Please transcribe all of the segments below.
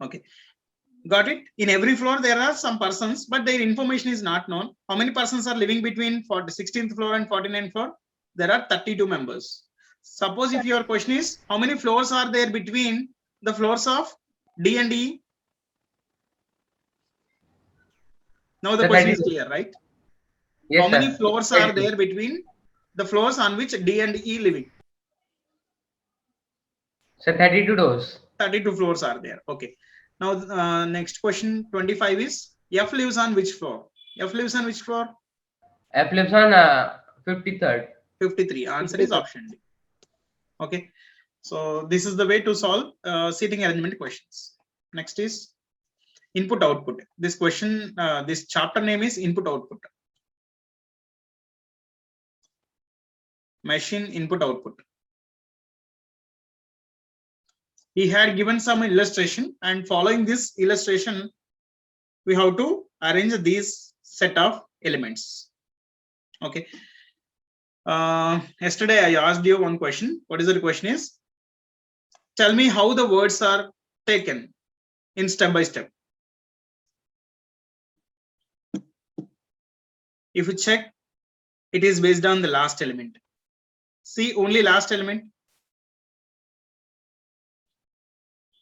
Okay. Got it? In every floor, there are some persons, but their information is not known. How many persons are living between 16th floor and 49th floor? There are 32 members. Suppose if your question is, how many floors are there between the floors of D and E? Now the question is clear, right? Yes, how many sir. floors are there between the floors on which D and E living? So 32 doors. 32 floors are there. Okay. Now next question 25 is F lives on which floor? F lives on which floor? F lives on 53rd. 53. Answer is option D. Okay. So this is the way to solve seating arrangement questions. Next is input output. This question, this chapter name is input output. Machine input output. He had given some illustration, and following this illustration, we have to arrange these set of elements. Okay. Yesterday I asked you one question. What is the question is? Tell me how the words are taken in step by step. If you check, it is based on the last element. See, only last element.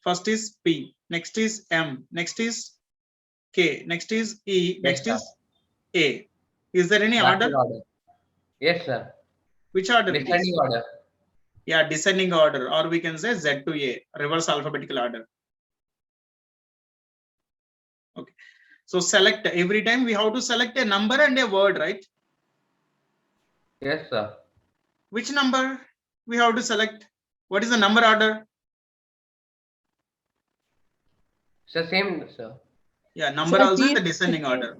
First is P, next is M, next is K, next is E, next is A. Is there any order? Yes, sir. Which order? Descending order. Yeah, descending order, or we can say Z to A, reverse alphabetical order. Okay. So select, every time we have to select a number and a word, right? Yes, sir. Which number we have to select? What is the number order? So same, sir. Yeah, number also in the descending order.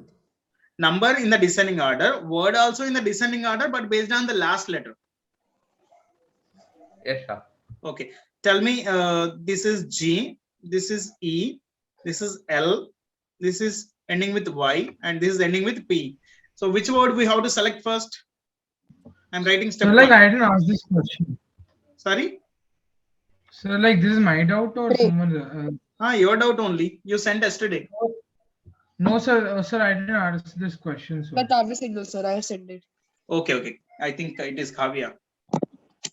Number in the descending order, word also in the descending order, but based on the last letter. Yes, sir. Okay. Tell me, this is G, this is E, this is L, this is ending with Y, and this is ending with P. So which word we have to select first? I'm writing step So like one. I didn't ask this question. Sorry? So like this is my doubt or someone? Your doubt only. You sent yesterday. No, sir. Sir, I didn't ask this question. So. But obviously, no, sir. I sent it. Okay. I think it is Kavya.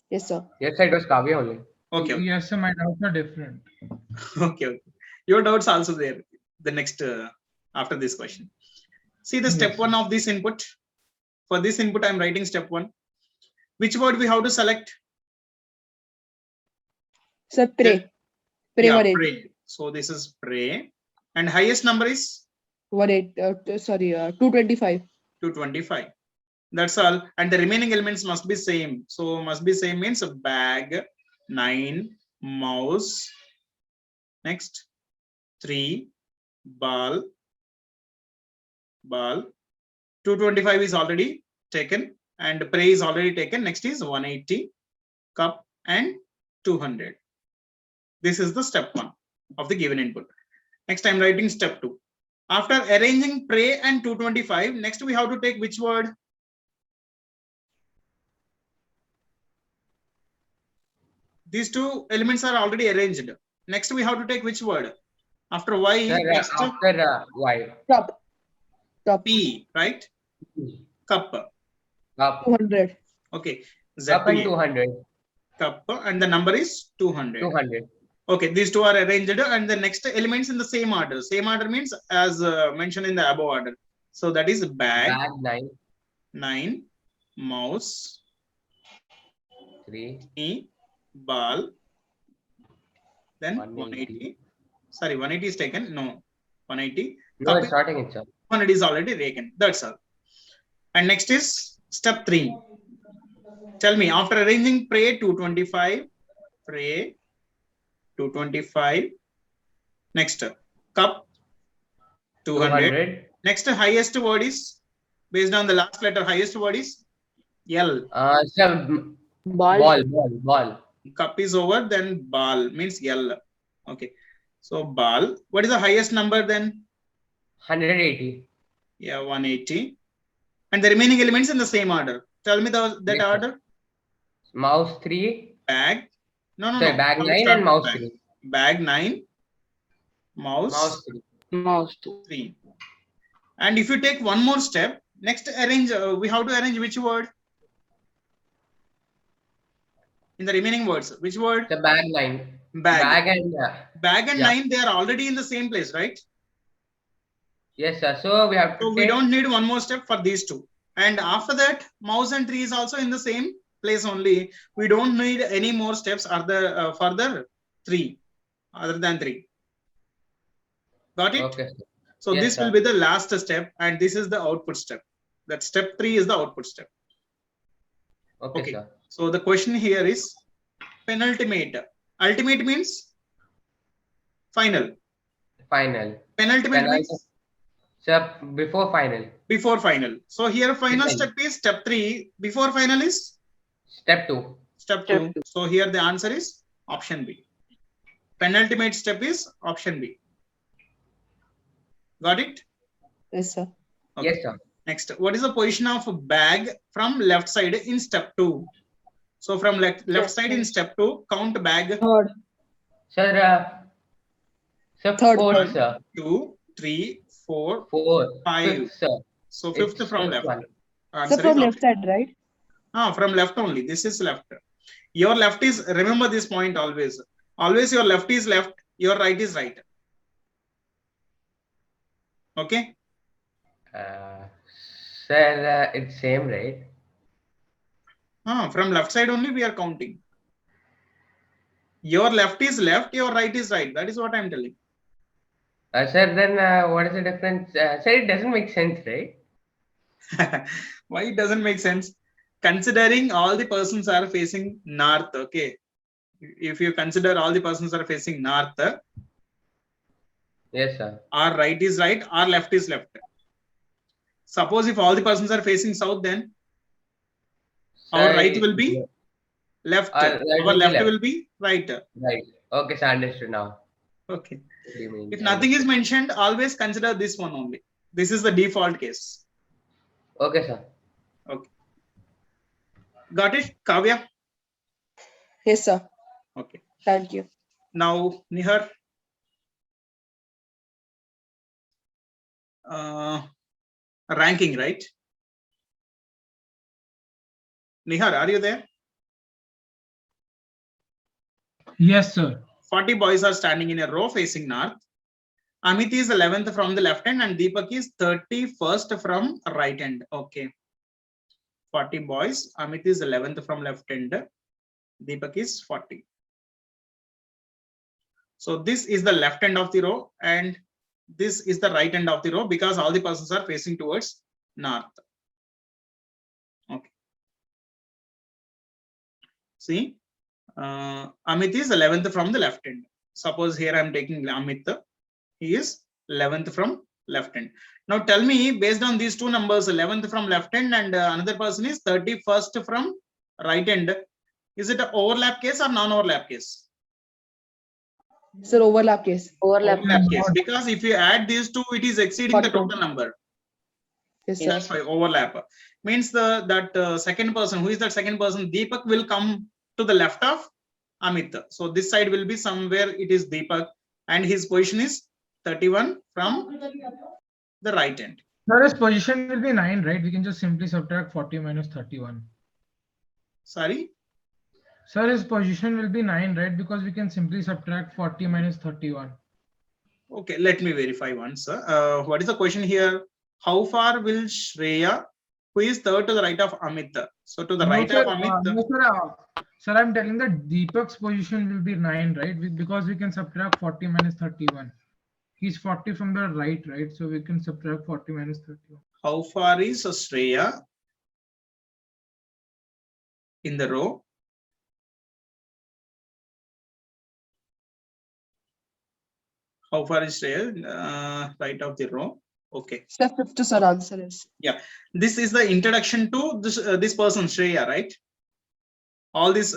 Yes, sir. Yes, sir. It was Kavya only. Okay. Yes, sir. My doubts are different. Okay. Your doubts also there. The next after this question. See the step one of this input. For this input, I'm writing step one. Which word we have to select? Sir, pray. Pray. Pray. So this is pray. And highest number is? 225. 225. That's all. And the remaining elements must be same. So must be same means bag, 9, mouse, next 3, ball. 225 is already taken and pray is already taken. Next is 180, cup and 200. This is the step one of the given input. Next I'm writing step 2. After arranging pray and 225, next we have to take which word? These two elements are already arranged. Next we have to take which word? After Y, sir, next after Y. Cup. P, right? Cup. 200. Okay. Cup and 200. Cup and the number is 200. 200. Okay, these two are arranged and the next elements in the same order. Same order means as mentioned in the above order. So that is bag 9, mouse 3, ball, then 180. Sorry, 180 is taken. No, 180. No, it's not taken, sir. 100 is already taken. That's all. And next is step 3. Tell me, after arranging pray 225, pray 225. Next, cup 200. Next, highest word is based on the last letter. Highest word is L. Sir, ball. Cup is over, then ball means L. Okay. So ball. What is the highest number then? 180. Yeah, 180. And the remaining elements in the same order. Tell me that yes, order. Mouse 3. Bag. No. Bag 9 and mouse 3. Bag 9. Mouse, Mouse 3. And if you take one more step, next arrange, we have to arrange which word? In the remaining words, which word? The bag line. Bag. Bag and And yeah. 9, they are already in the same place, right? Yes, sir. So we have to So we don't need one more step for these two. And after that, mouse and 3 is also in the same place only. We don't need any more steps other further 3, other than 3. Got it? Okay. Sir. So Yes, this sir. will be the last step, and this is the output step. That step 3 is the output step. Okay, sir. So the question here is penultimate. Ultimate means final. Final. Penultimate means Sir, before final. before final. So here final Okay. step is step 3. Before final is Step 2. step 2. So here the answer is option B. Penultimate step is option B. Got it? Yes, sir. Okay. Yes, sir. Next, what is the position of a bag from left side in step 2? So from left side in step 2, count bag. Third. Sir, sir, Third. fourth, sir. 2, 3, 4, 4, 5. fifth, sir. So fifth It's from fifth left. one. Sir, Answer from is left side, right? from left only. This is left. Your left is, remember this point always. Always your left is left, your right is right. Okay? Sir, it's same, right? From left side only we are counting. Your left is left, your right is right. That is what I am telling. Sir, then what is the difference? Sir, it doesn't make sense, right? Why it doesn't make sense? Considering all the persons are facing north, okay? If you consider all the persons are facing north, Yes, sir. our right is right, our left is left. Suppose if all the persons are facing south, then our Sir, right will be left, Our right our will be left left. will be right. Right. Okay, sir, understood now. Okay. What do you mean? If nothing is mentioned, always consider this one only. This is the default case. Okay, sir. Okay. Got it, Kavya? Yes, sir. Okay. Thank you. Now, Nihar. Ranking, right? Nihar, are you there? Yes, sir. 40 boys are standing in a row facing north. Amit is 11th from the left hand and Deepak is 31st from right hand. Okay. 40 boys. Amit is 11th from left hand. Deepak is 40. So this is the left end of the row and this is the right end of the row because all the persons are facing towards north. Okay. See, Amit is 11th from the left end. Suppose here I am taking Amit. He is 11th from left hand. Now tell me, based on these two numbers, 11th from left hand and another person is 31st from right hand. Is it an overlap case or non-overlap case? Sir, overlap case. Overlap case. Because if you add these two, it is exceeding the total number. Yes, sir. That's why overlap. Means that second person, who is that second person? Deepak will come to the left of Amit. So this side will be somewhere it is Deepak and his position is 31 from the right end. Sir, his position will be 9, right? We can just simply subtract 40 minus 31. Sorry? Sir, his position will be 9, right? Because we can simply subtract 40 minus 31. Okay, let me verify once. What is the question here? How far will Shreya, who is third to the right of Amit? So to the No, right sir, of Amit. no, sir, sir, I'm telling that Deepak's position will be 9, right? Because we can subtract 40 minus 31. He's 40 from the right, right? So we can subtract 40 minus 31. How far is Shreya in the row? How far is Shreya? Right of the row. Okay. Sir, fifth to sir answer is. Yeah. This is the introduction to this person, Shreya, right? All this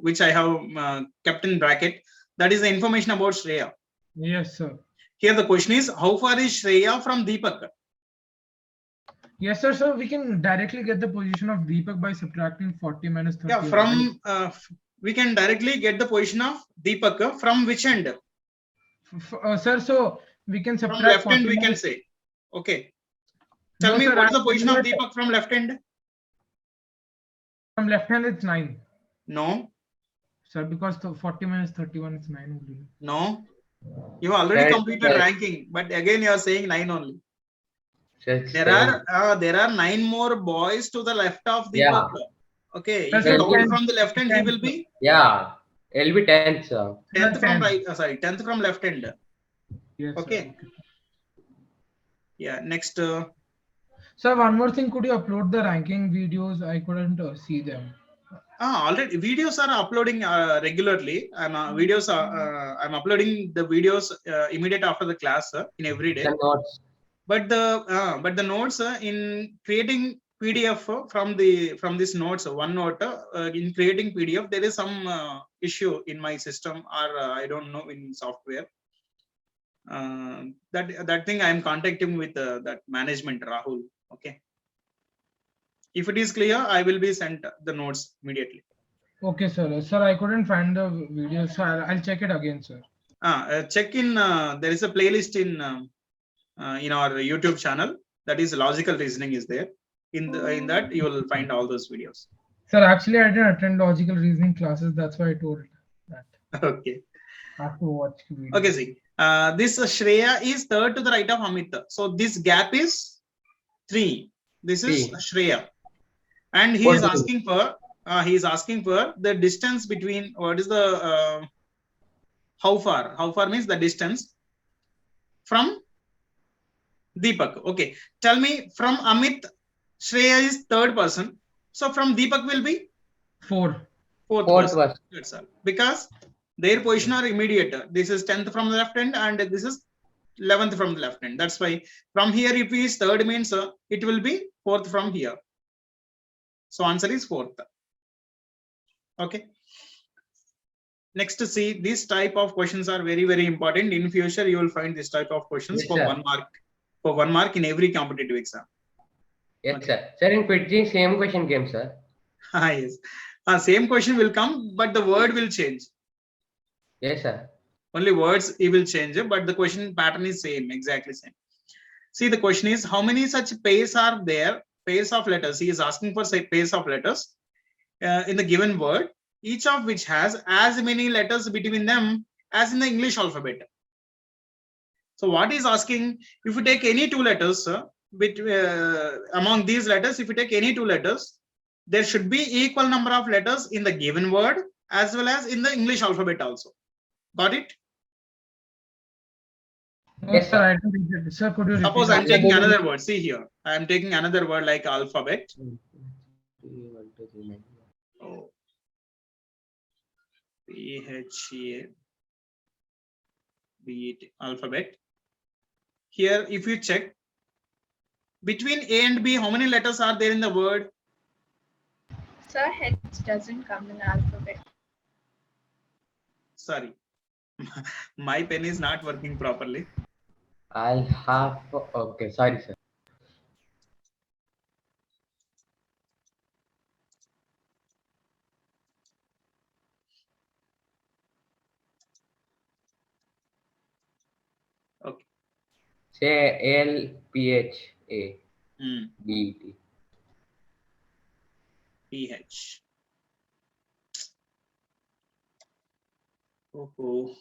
which I have kept in bracket. That is the information about Shreya. Yes, sir. Here the question is, how far is Shreya from Deepak? Yes, sir. So we can directly get the position of Deepak by subtracting 40 minus 31. Yeah, from we can directly get the position of Deepak from which end? Sir, so we can From subtract left hand 40 we can minus- say. Okay. Tell No, me sir, what is the I'm position of telling that Deepak from left hand? from left hand it's 9. No, Sir, because the 40 minus 31 is 9 only. no. You already Right, completed right. ranking, but again you are saying 9 only. Six, There seven. are 9 more boys to the left of Deepak. Okay, if That's you a count 10, from the left hand, he 10, will be Yeah, it'll be 10, sir. 10th from 10. right. Sorry, 10th from left hand. Yes, Okay. sir. Yeah. Next. Sir, one more thing, could you upload the ranking videos? I couldn't see them. Already videos are uploading regularly. I'm uploading the videos immediate after the class in every day. The notes. But the notes in creating PDF from this notes, one note in creating PDF, there is some issue in my system, or I don't know, in software. That thing I am contacting with that management, Rahul. Okay. If it is clear, I will be sent the notes immediately. Okay, sir. Sir, I couldn't find the video, so I'll check it again, sir. Check in. There is a playlist in our YouTube channel, that is logical reasoning is there. In that you will find all those videos. Sir, actually, I didn't attend logical reasoning classes. That's why I told that. Okay. I have to watch the video. Okay, see. This Shreya is third to the right of Amit. So this gap is 3. This is 3. Shreya. And he is asking for the distance between, what is the how far? How far means the distance from Deepak. Okay. Tell me, from Amit, Shreya is third person. So from Deepak will be 4. fourth person. That's all. Because their position are immediate. This is 10th from the left hand and this is 11th from the left hand. That's why from here, if he is third, means it will be 4th from here. So answer is 4th. Okay. Next, to see, this type of questions are very, very important. In future, you will find this type of questions for 1 mark. For 1 mark in every competitive exam. Yes, sir. Sir, in Pidgin, same question came, sir. Yes. Same question will come, but the word will change. Yes, sir. Only words it will change, but the question pattern is same, exactly same. See, the question is, how many such pairs are there? Pairs of letters. He is asking for, say, pairs of letters in the given word, each of which has as many letters between them as in the English alphabet. So what is asking, if you take any 2 letters, among these letters, if you take any 2 letters, there should be equal number of letters in the given word as well as in the English alphabet also. Got it? Yes, sir. I didn't get it. Sir, could you repeat? Suppose I'm taking another word. See here. I'm taking another word like alphabet. Oh. P-H-A-B-E-T, alphabet. Here, if you check, between A and B, how many letters are there in the word? Sir, H doesn't come in alphabet. Sorry. My pen is not working properly. I'll have. Okay, sorry, sir. Okay. Say ALPHABET. PH. Oh.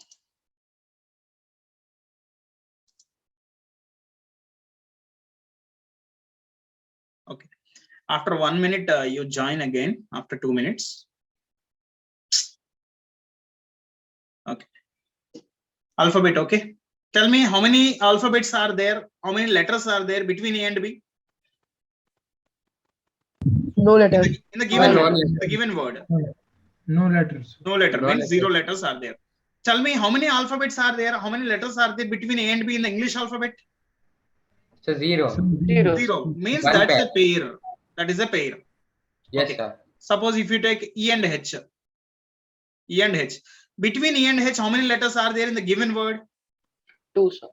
Okay. After 1 minute, you join again after 2 minutes. Okay. Alphabet, okay. Tell me how many alphabets are there, how many letters are there between A and B? No letter. In the given No word. letter. The given word. No letters. No letter No means letter. 0 letters are there. Tell me how many alphabets are there, how many letters are there between A and B in the English alphabet? So 0. 0. 0 means One that's pair. a pair. That is a pair. Yes, Okay. sir. Suppose if you take E and H. E and H. Between E and H, how many letters are there in the given word? 2, sir.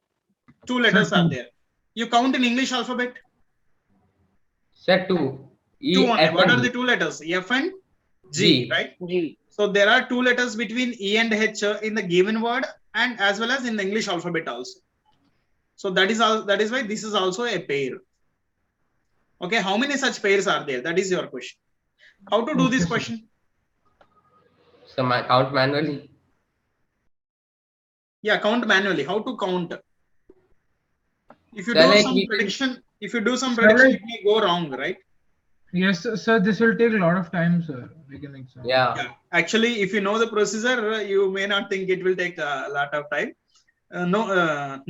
2 letters Sir, are 2. there. You count in English alphabet? Sir, 2. E, 2 only. F, What and are the G. 2 letters? F and G, G. right? G. So there are 2 letters between E and H in the given word and as well as in the English alphabet also. So that is all. That is why this is also a pair. Okay, how many such pairs are there? That is your question. How to do this Okay, sir. question? So count manually. Yeah, count manually. How to count? If you So do like some we can- prediction, if you do some So prediction, like- it may go wrong, right? Yes, sir. This will take a lot of time, sir. Like an exam. Yeah. Yeah. Actually, if you know the procedure, you may not think it will take a lot of time.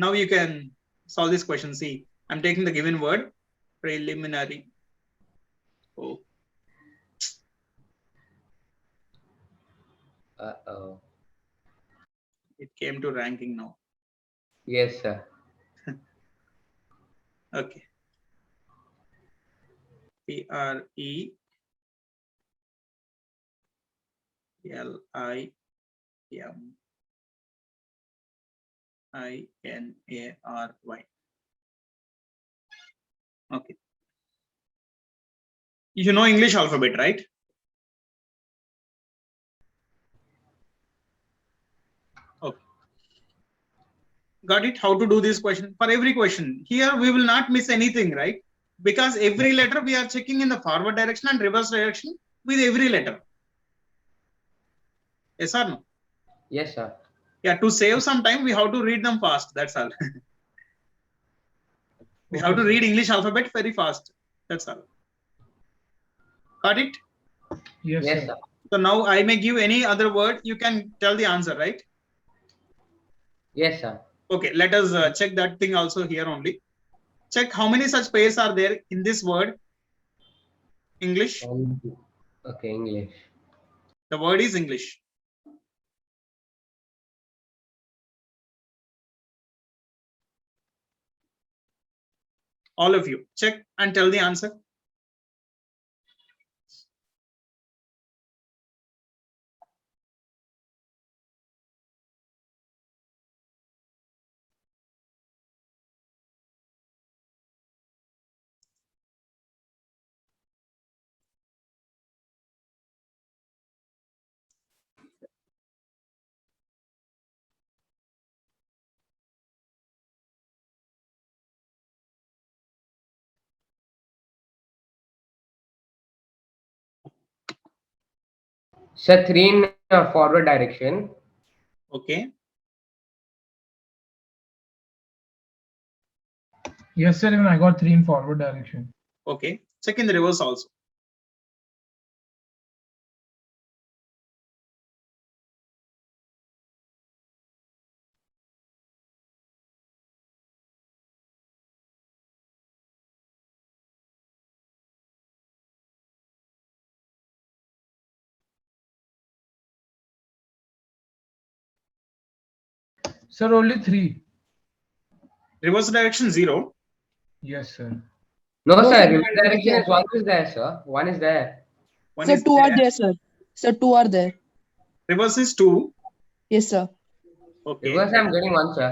Now you can solve this question. See, I'm taking the given word, preliminary. Oh, Uh-oh. it came to ranking now. Yes, sir. Okay. Preliminary. Okay. You know English alphabet, right? Okay. Got it? How to do this question? For every question, here we will not miss anything, right? Because every letter we are checking in the forward direction and reverse direction with every letter. Yes or no? Yes, sir. Yeah, to save some time, we have to read them fast. That's all. We have to read English alphabet very fast. That's all. Got it? Yes, Yes, sir. sir. So now I may give any other word. You can tell the answer, right? Yes, sir. Okay, let us check that thing also here only. Check how many such pairs are there in this word. English. Okay, English. The word is English. All of you, check and tell the answer. Sir, 3 in forward direction. Okay. Yes, sir. Even I got 3 in forward direction. Okay. Check in the reverse also. Sir, only 3. Reverse direction 0. Yes, sir. No, No, sir. sir, Reverse one is direction there. is one is there, sir. One is there. One Sir, is 2 are there. there, sir. Sir, 2 are there. Reverse is 2. Yes, sir. Okay. Reverse, I'm getting one, sir.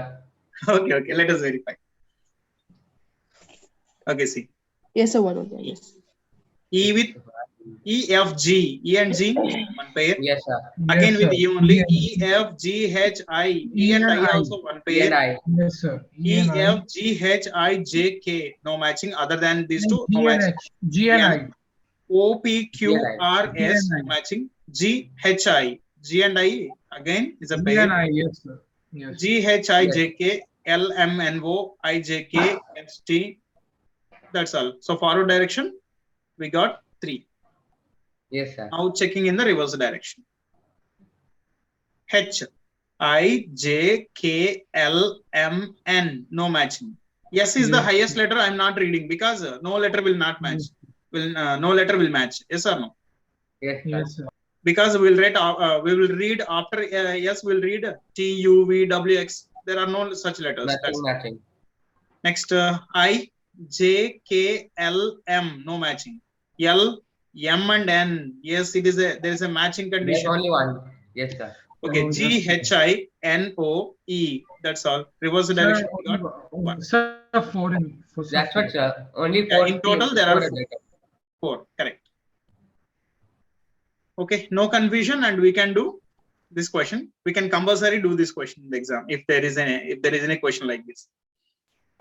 Okay. Let us verify. Okay, see. Yes, sir, 1 on there. Yes. E with E, F, G. E and G, one pair. Yes, sir. Again Yes, with sir. E only. E and E, F, G, H, I. E and I also one E and pair. I. Yes, sir. E, and I. F, G, H, I, J, K. No matching other than these two. No G and matching. H. G and I. O, P, Q, R, G S. and I. Matching. G, H, I. G and I again is a G and pair. I. Yes, sir. Yes. G, H, I, J, K. L, M, N, O, I, J, K, S, T. That's all. So forward direction, we got 3. Yes, sir. Now checking in the reverse direction. H, I, J, K, L, M, N. No matching. S is the Yes. highest letter. I'm not reading because no letter will not match. No letter will match. Yes or no? Yes, sir. Yes, sir. Because we will read after S. We'll read T, U, V, W, X. There are no such letters. Nothing That's matching. next. I, J, K, L, M. No matching. L, M and N. Yes, it is there is a matching There's condition. only one. Yes, sir. Okay, Oh, G, yes. H, I, N, O, E. That's all. Reverse direction. We got one. Sir, 4 in. That's what, sir. Only Yeah, 4. in total, there are four letters. 4. Correct. Okay, no confusion, and we can do this question. We can compulsory do this question in the exam if there is any question like this.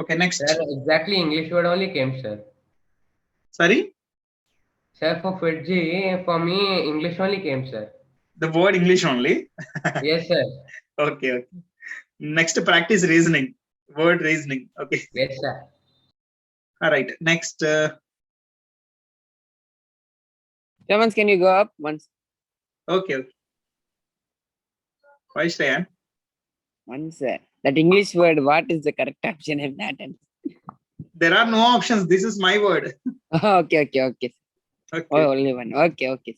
Okay, next. Sir, exactly English word only came, sir. Sorry, Sir, for Fiji, for me, English only came, sir. the word English only. Yes, sir. Okay. Next, practice reasoning. Word reasoning. Okay. Yes, sir. All right. Next. Shamans, can you go up once? Okay. Why Shreyan? Once. That English word, what is the correct option in that? There are no options. This is my word. Okay. Okay. Oh, only one. Okay.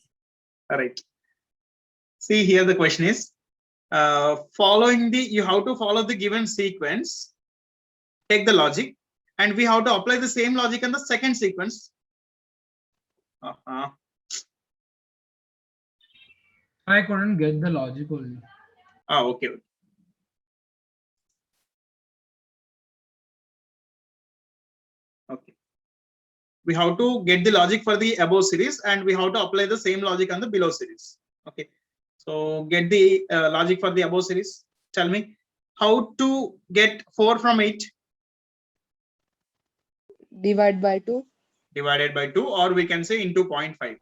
All right. See here, the question is, you have to follow the given sequence, take the logic, and we have to apply the same logic in the second sequence. I couldn't get the logic only. Okay. Okay. We have to get the logic for the above series and we have to apply the same logic on the below series. Okay. So get the logic for the above series. Tell me how to get 4 from 8. Divide by 2. Divided by 2, or we can say into 0.5.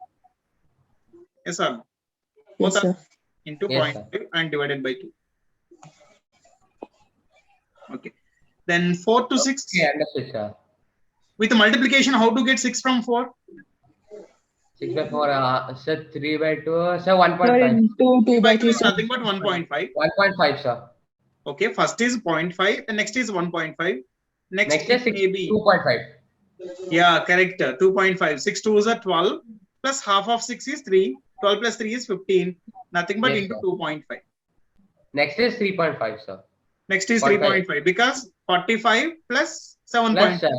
Yes or no? Yes, Both are sir. into Yes, 0.5 and divided by 2. Okay. Then 4 to 6. Okay, understood, sir. With multiplication, how to get 6 from 4? 6 by 4, sir, 3 by 2, sir, 1.5. Sir, into 2 by 2, is sir. nothing but 1.5. 1.5, sir. Okay, first is 0.5 and next is 1.5. Next Next is it 6, may be 2.5. Yeah, correct. 2.5. 6 2s are 12 plus half of 6 is 3. 12 plus 3 is 15. Nothing but Yes, into sir. 2.5. Next is 3.5, sir. Next is 0.5. 3.5 because 45 plus 7.5. Plus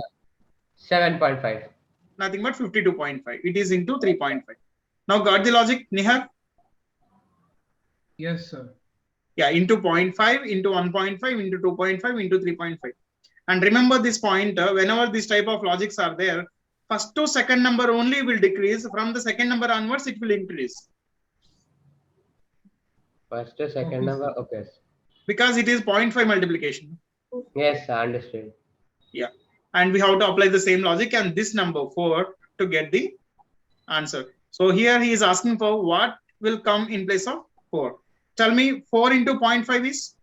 7.5. Nothing but 52.5. It is into 3.5. Now got the logic, Nihar? Yes, sir. Yeah, into 0.5, into 1.5, into 2.5, into 3.5. And remember this point, whenever this type of logics are there, first to second number only will decrease. From the second number onwards, it will increase. First to second Okay, number, sir. okay. Because it is 0.5 multiplication. Yes, sir, understood. Yeah. And we have to apply the same logic and this number 4 to get the answer. So here he is asking for what will come in place of 4. Tell me 4 into 0.5 is?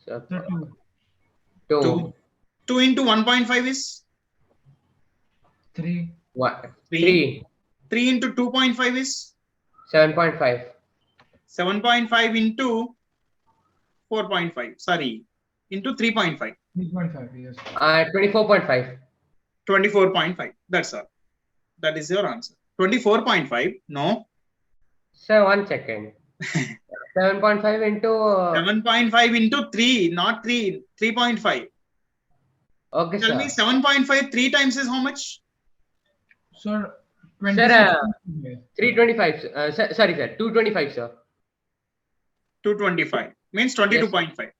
So, So 2. 2. 2 into 1.5 is? 3. 3. 3 into 2.5 is? 7.5. 7.5 into 4.5. Sorry, into 3.5. 3.5. Yes. 24.5. 24.5. That's all. That is your answer. 24.5. No. Sir, 1 second. 7.5 into. 7.5 into 3, not 3. 3.5. Okay, Tell me sir. 7.5 3 times is how much? Sir, Sir, 26. 325. Sorry, sir. 225, sir. 225. Means 22.5.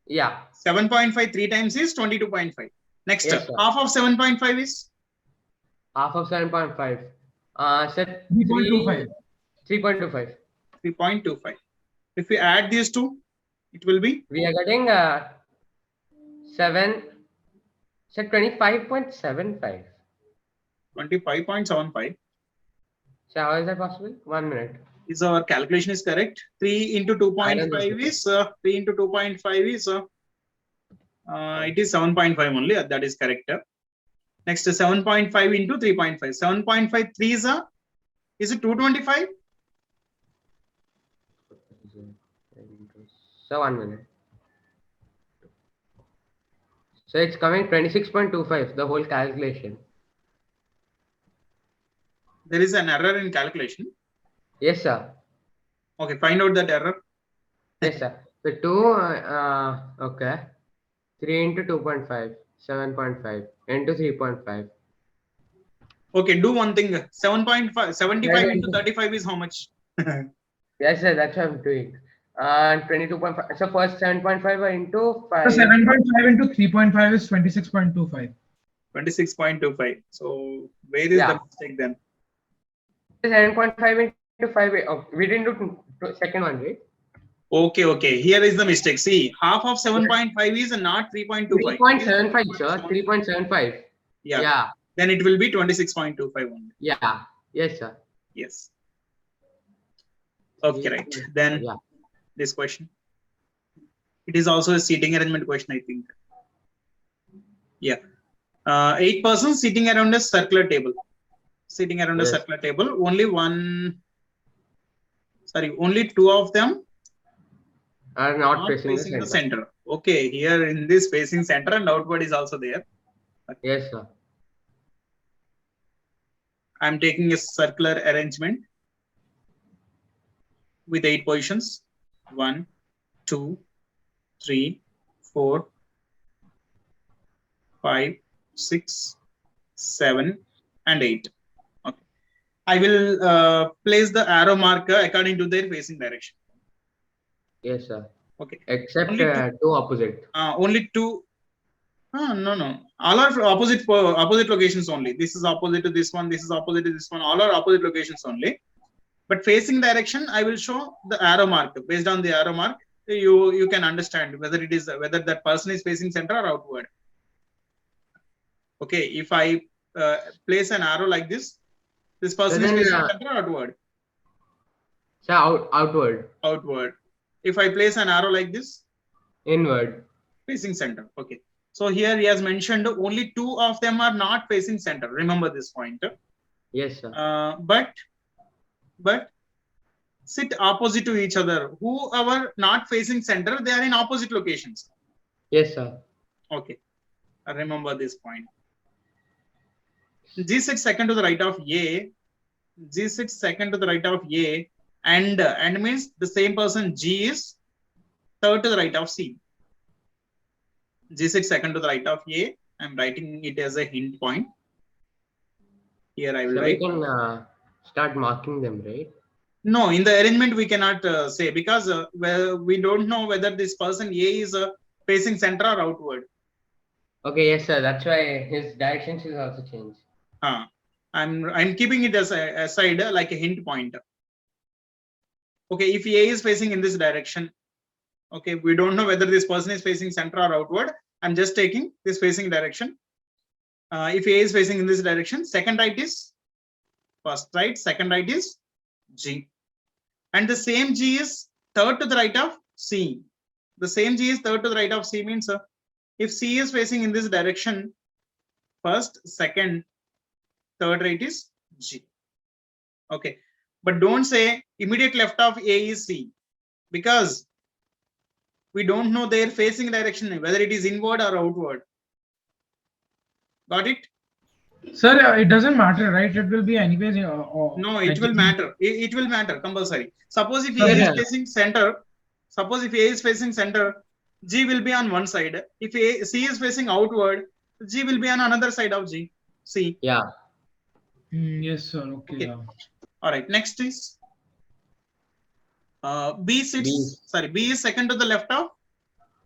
Yeah. 7.5 3 times is 22.5. Next, Yes, sir. half of 7.5 is? Half of 7.5. Sir, 3.25. 3.25. 3.25. If we add these two, it will be? We are getting 7. Sir, 25.75. 25.75. So how is that possible? 1 minute. Is our calculation is correct? 3 into 2.5 is 3 into 2.5 is it is 7.5 only. That is correct. Next 7.5 into 3.5. 7.5 3 is it 225? So 1 minute. So it's coming 26.25, the whole calculation. There is an error in calculation. Yes, sir. Okay, find out that error. Yes, sir. So 2, okay. 3 into 2.5, 7.5 into 3.5. Okay, do one thing. 7.5, 75 Yeah, into 35 is how much? Yes, sir, that's what I'm doing. 22.5. So first 7.5 into 5. So 7.5 into 3.5 is 26.25. 26.25. So where is the mistake then? 7.5 into into 5. Oh, we didn't do second one, right? Okay. Here is the mistake. See, half of 7.5 is not 3.25. 3.75, sir. 3.75. Yeah. Yeah. Then it will be 26.25 only. Yeah. Yes, sir. Yes. Okay, right. Then Yeah. this question. It is also a seating arrangement question, I think. Yeah. 8 persons sitting around a circular table. Sitting around a Yes. circular table. Only 2 of them Are not facing the center. center. Okay, here in this facing center and outward is also there. Yes, sir. I'm taking a circular arrangement with 8 positions. 1, 2, 3, 4, 5, 6, 7, and 8. Okay. I will place the arrow marker according to their facing direction. Yes, sir. Okay. Except Only two opposite. Only 2. No. All are opposite locations only. This is opposite to this one. This is opposite to this one. All are opposite locations only. But facing direction, I will show the arrow mark. Based on the arrow mark, you can understand whether that person is facing center or outward. Okay, if I place an arrow like this person is facing center or outward? So outward. Outward. If I place an arrow like this? Inward. Facing center. Okay. So here he has mentioned only 2 of them are not facing center. Remember this point. Yes, sir. But sit opposite to each other. Whoever not facing center, they are in opposite locations. Yes, sir. Okay. Remember this point. G sits second to the right of A. G sits second to the right of A. And means the same person G is third to the right of C. G sits second to the right of A. I'm writing it as a hint point. Here I will So write. we can start marking them, right? No, in the arrangement we cannot say because we don't know whether this person A is facing center or outward. Okay, yes, sir. That's why his directions is also changed. I'm keeping it as a side like a hint point. Okay, if A is facing in this direction, okay, we don't know whether this person is facing center or outward. I'm just taking this facing direction. If A is facing in this direction, second right is first right, second right is G. And the same G is third to the right of C. The same G is third to the right of C means if C is facing in this direction, first, second, third right is G. Okay. But don't say immediate left of A is C because we don't know their facing direction, whether it is inward or outward. Got it? Sir, it doesn't matter, right? It will be anyways. No, it will matter. It will matter compulsory. Suppose if A is facing center, G will be on one side. If C is facing outward, G will be on another side of G. C. Yeah. Yes, sir. Okay. Yeah. All right. Next is B is second to the left of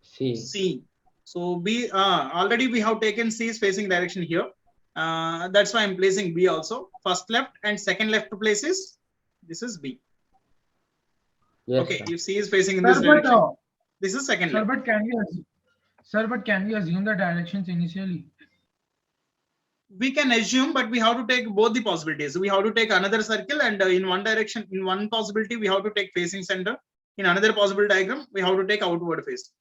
C. So B already we have taken C's facing direction here. That's why I'm placing B also. First left and second left places. This is B. Yes, okay. Sir. If C is facing in this direction, this is second left. But can we assume the directions initially? We can assume, but we have to take both the possibilities. We have to take another circle, and in one direction, in one possibility, we have to take facing center. In another possible diagram, we have to take outward face.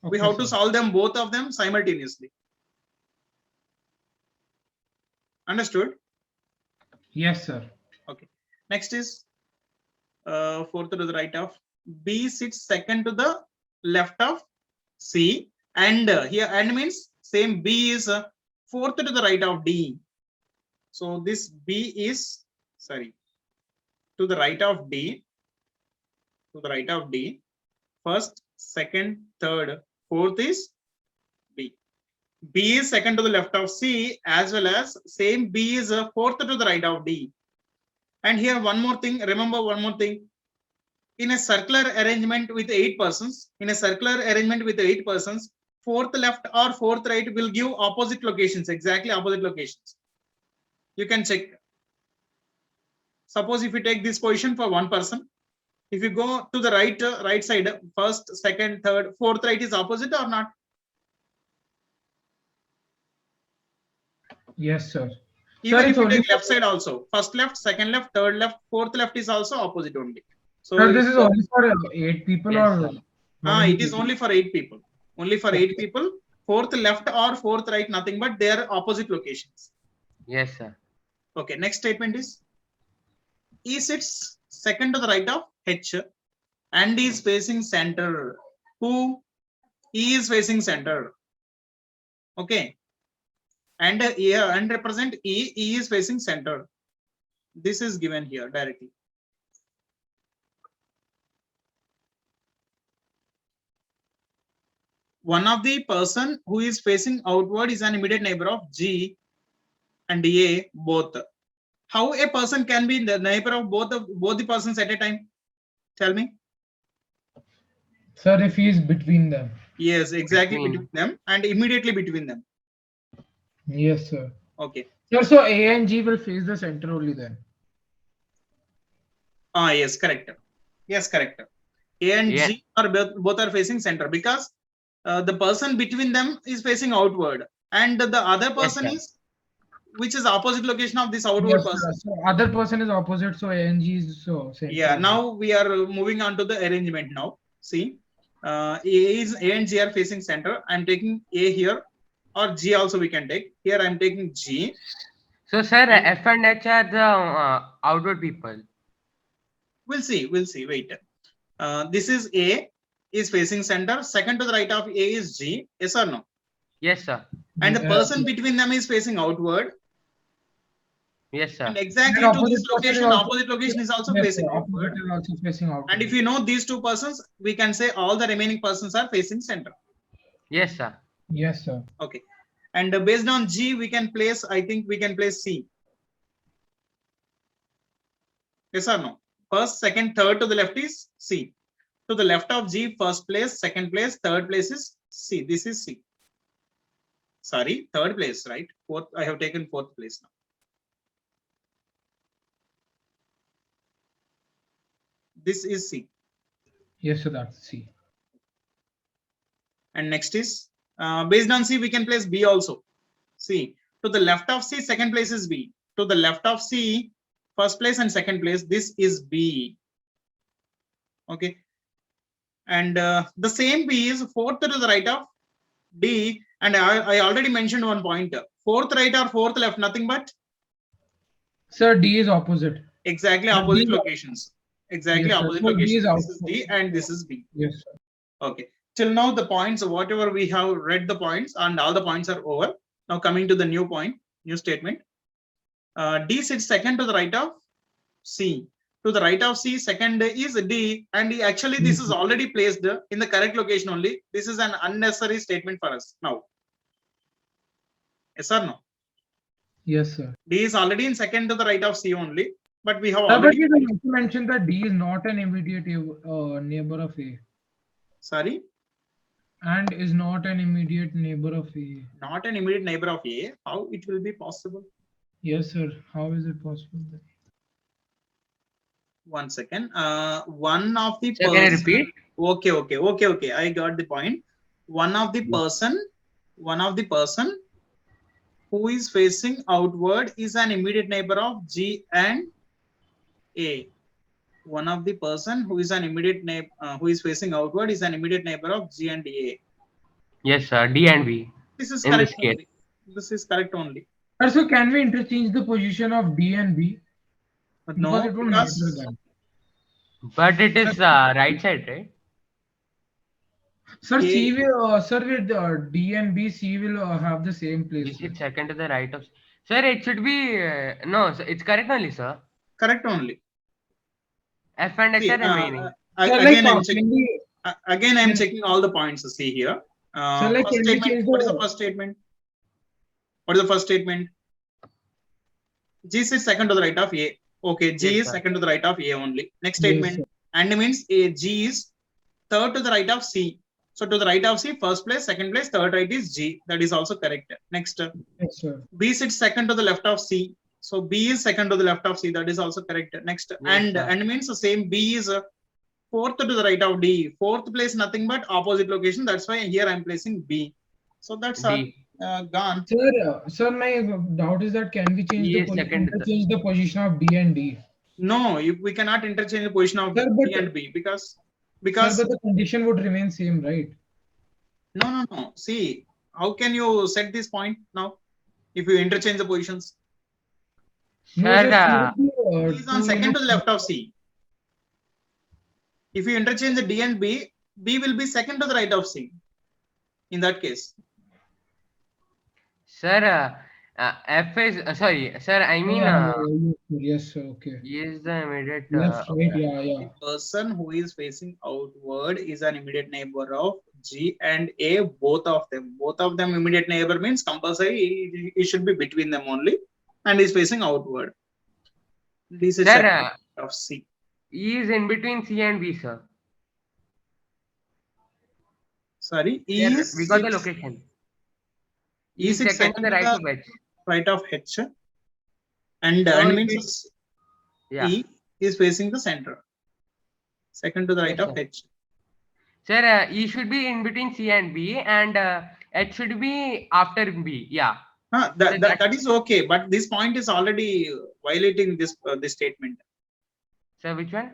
Okay, we have to solve them, both of them simultaneously. Understood? Yes, sir. Okay. Next is fourth to the right of B sits second to the left of C, and here and means same B is fourth to the right of D. So this B is to the right of D. To the right of D. First, second, third, fourth is B. B is second to the left of C, as well as same B is fourth to the right of D. And here one more thing, remember one more thing. In a circular arrangement with 8 persons, fourth left or fourth right will give opposite locations, exactly opposite locations. You can check. Suppose if you take this position for one person, if you go to the right side, first, second, third, fourth right is opposite or not? Yes, sir. Even Sir, if it's you only take left for- side also, first left, second left, third left, fourth left is also opposite only. So Sir, this if, is only for 8 people Yes, or? sir. how many it is people? only for 8 people. Only for 8 people. Fourth left or fourth right, nothing but they are opposite locations. Yes, sir. Okay, next statement is E sits second to the right of H and is facing center. Who? E is facing center. Okay. And here and represent E. E is facing center. This is given here directly. One of the person who is facing outward is an immediate neighbor of G and A both. How a person can be the neighbor of both the persons at a time? Tell me. Sir, if he is between them. Yes, exactly Between. between them and immediately between them. Yes, sir. Okay. Sir, so A and G will face the center only then. Yes, correct. Yes, correct. A and Yeah. G are both are facing center because the person between them is facing outward and the other person sir. is which is opposite location of this outward Yes, sir. person. So other person is opposite, so A and G is so center. Yeah, now we are moving on to the arrangement now. See, A and G are facing center. I'm taking A here or G also we can take. Here I'm taking G. So, sir, F and H are the outward people. We'll see. Wait. This is A is facing center. Second to the right of A is G. Yes or no? Yes, sir. And the Yeah. person between them is facing outward. Yes, sir. And exactly And to this opposite person location, also- opposite location is also Yes, facing sir. outward. Opposite is also facing outward. And if you know these two persons, we can say all the remaining persons are facing center. Yes, sir. Yes, sir. Okay. And based on G, we can place, I think we can place C. Yes or no? First, second, third to the left is C. To the left of G, first place, second place, third place is C. This is C. Sorry, third place, right? Fourth, I have taken fourth place now. This is C. Yes, sir. That's C. And next is, based on C, we can place B also. C. To the left of C, second place is B. To the left of C, first place and second place, this is B. Okay. And the same B is fourth to the right of D. And I already mentioned one point. Fourth right or fourth left, nothing but Sir, D is opposite. exactly But opposite D- locations. Exactly Yes, sir. opposite So D locations. is This is out- D and this is B. Yes, sir. Okay. Till now, the points, whatever we have read the points and all the points are over. Now coming to the new point, new statement. D sits second to the right of C. To the right of C, second is D. And actually, this is already placed in the correct location only. This is an unnecessary statement for us now. Yes or no? Yes, sir. D is already in second to the right of C only. But we have Sir, but already. you also mentioned that D is not an immediate neighbor of A Sorry, and is not an immediate neighbor of A. not an immediate neighbor of A. How it will be possible? Yes, sir. How is it possible? One second. One of the Sir, can I person- repeat? Okay. I got the point. One of the person who is facing outward is an immediate neighbor of G and A. One of the person who is an immediate neighbor who is facing outward is an immediate neighbor of G and A. Yes, sir. D and B. This is In correct this case. only. This is correct only. Sir, so can we interchange the position of D and B? But Because no, it won't matter because then. But it is right side, right? Sir, C A- will, sir, with D and B, C will have the same This place. is second to the right of. Sir, it should be no. Sir, it's correct only, sir. correct only. F and H See, are remaining. Sir, again, like, I'm checking. can we, Again, I'm checking all the points. See here. So, like, First can we statement. change What is the- the first statement? What is the first statement? G is second to the right of A. Okay, G Yes, is sir. second to the right of A only. Next Yes, statement. sir. And means A, G is third to the right of C. So to the right of C, first place, second place, third right is G. That is also correct. Next, yes, sir. B sits second to the left of C. So B is second to the left of C. That is also correct. Next, Yes, sir. and means the same. B is fourth to the right of D. Fourth place nothing but opposite location. That's why here I'm placing B. So that's all D. gone. Sir, my doubt is that can we change E the is second to the- interchange the position of B and D? No, we cannot interchange the position of Sir, B but- and B because Sir, but the condition would remain same, right? no. See, how can you set this point now if you interchange the positions? No, Sir, sir, D is on second to the left of C. If you interchange the D and B, B will be second to the right of C. In that case, sir, F is sorry, sir. I mean, yes, sir, okay. E is the immediate. Left, right, yeah. the person who is facing outward is an immediate neighbor of G and A, both of them. Both of them immediate neighbor means compulsory it should be between them only, and is facing outward. This is Sir, second of C. E is in between C and B, sir. Sorry, E Sir, is we got the location. E E is second to the right of H. right of H, and So and it means Yeah. E is facing the center. Second to the right Yes, of sir. H. Sir, E should be in between C and B, and H should be after B. Yeah. That is okay, but this point is already violating this statement. Sir, which one?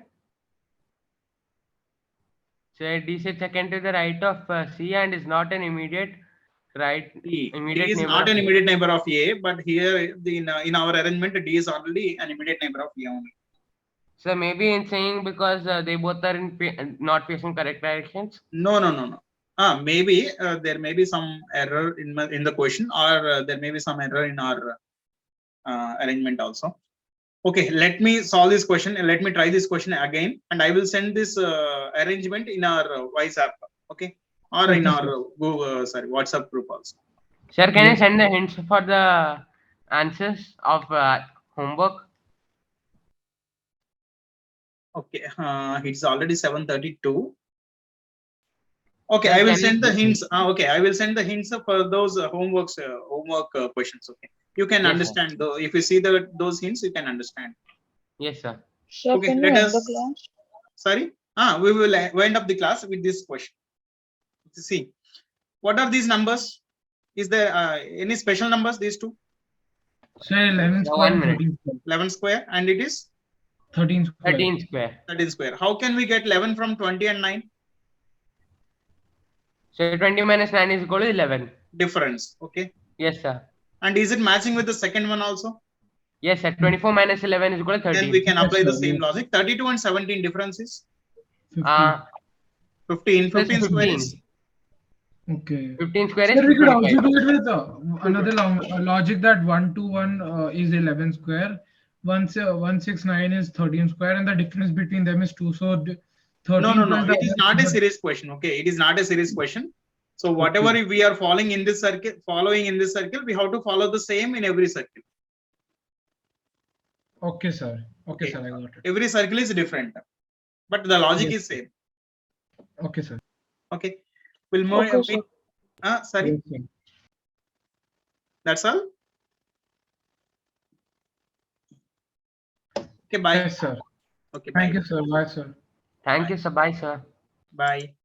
So D is second to the right of C and is not an immediate right. D Immediate is neighbor not of an A. immediate neighbor of A, but here in our arrangement, D is already an immediate neighbor of A only. So maybe in saying because they both are in not facing correct directions. No. Maybe there may be some error in the question, or there may be some error in our arrangement also. Okay, let me solve this question and let me try this question again, and I will send this arrangement in our WhatsApp, okay, or in Okay, our sir. Google, WhatsApp group also. Sir, can I Yes. send the hints for the answers of homework? Okay, it's already 7:32. Okay, Sir, I will can you- send the hints. Okay, I will send the hints for those homework questions. Okay, you can Yes, sir. understand though. If you see those hints, you can understand. Yes, sir. Sir, Okay, can you let end the us. class? Sorry. We will wind up the class with this question. See, what are these numbers? Is there any special numbers? These two, Sir, 11 Yeah, square 1 and minute. 13 square. 11 square, and it is 13 square. 13 square. 13 square. How can we get 11 from 20 and 9? So 20 minus 9 is equal to 11. Difference. Okay. Yes, sir. And is it matching with the second one also? Yes, sir. 24 minus 11 is equal to 13. Then we can Yes, apply the sir, same yes. logic. 32 and 17 differences. 15. 15. Plus 15 square 15. is Okay. 15 square is Sir, we could also 25. do it with another logic that 121 is 11 square, 169 is 13 square, and the difference between them is 2. So 13 no. plus the It is other not a number- series question. Okay, it is not a series question. So whatever we are following in this circle, we have to follow the same in every circle. Okay, sir. Okay, Okay. sir, I got it. Every circle is different, but the logic Yes. is same. Okay, sir. Okay, we'll move. Okay, sir. Sorry, Yes, sir. that's all. Okay, bye. Yes, sir. Okay, bye. Thank you, sir. Bye, sir. Thank you, sir. Bye, sir. Bye.